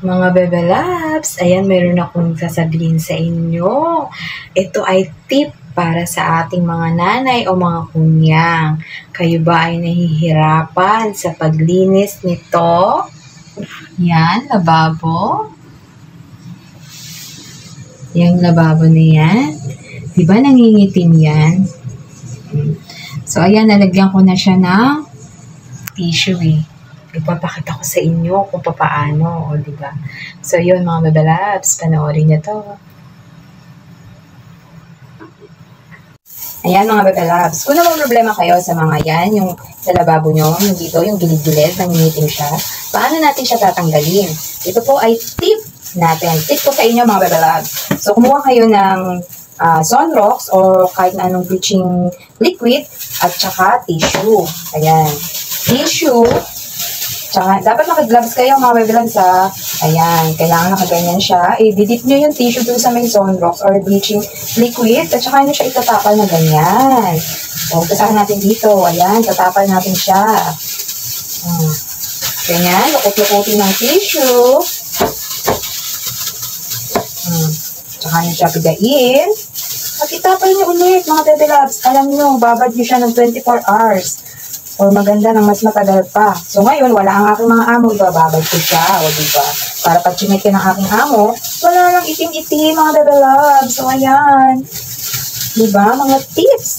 Mga Bebe Labs, ayan, mayroon akong sasabihin sa inyo. Ito ay tip para sa ating mga nanay o mga kunyang. Kayo ba ay nahihirapan sa paglinis nito? Yan, lababo. Yung lababo na yan. Diba nangingitim yan? So, ayan, nalagyan ko na siya ng tissue eh. Ipapakita ko sa inyo kung paano, o diba? So, yun mga Bebe Labs, panoorin niyo to. Ayan mga Bebe Labs, kung naman problema kayo sa mga yan, yung sa lababo nyo, yung dito, yung gilid-gilid, nangingitim siya, paano natin siya tatanggalin? Ito po ay tip natin. Tip ko sa inyo mga Bebe Labs. So, kumuha kayo ng Sunrox or kahit na anong bleaching liquid at saka tissue. Ayan. Tissue. Tsaka, dapat naka-gloves kayo mga Bebe Labs ha. Ayan, kailangan nakaganyan siya. I-dip nyo yung tissue dun sa may Sunrox or bleaching liquid at saka nyo siya itatapal na ganyan. So, umpasahan natin dito. Ayan, tatapal natin siya. Ganyan, lukot-lukutin ng tissue. Tsaka nyo siya pigain. At itapal nyo ulit mga Bebe Labs. Alam nyo, babad nyo siya ng 24 hours. Or maganda ng mas matagal pa. So ngayon, wala ang aking mga amo, ibababad ko siya, o diba? Para pag chinekin ng aking amo, wala lang itim-itim mga Bebe Labs. So ayan. Diba? Mga tips.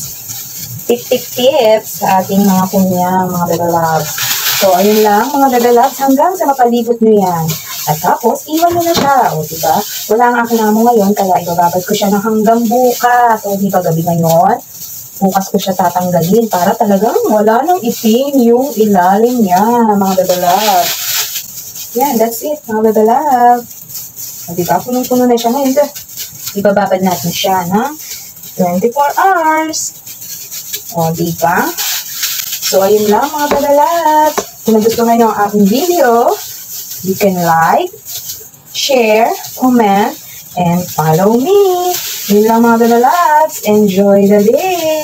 Tips sa ating mga kunyang, mga Bebe Labs. So ayun lang mga Bebe Labs, hanggang sa mapalibot nyo yan. At tapos, iwan mo na siya, o diba? Wala ang aking amo ngayon, kaya ibababad ko siya ng hanggang bukas. O diba, gabi ngayon? Bukas ko siya tatanggalin para talagang wala nang itim yung ilalim niya, mga Bebe Labs. Yan, that's it, mga Bebe Labs. O diba, punong-puno na siya ngayon. Ibababad natin siya ng 24 hours. O diba? So, ayun lang, mga Bebe Labs. Kung nagustuhan nyo ang aking video, you can like, share, comment, and follow me. Yun lang mga Bebe Labs. Enjoy the day!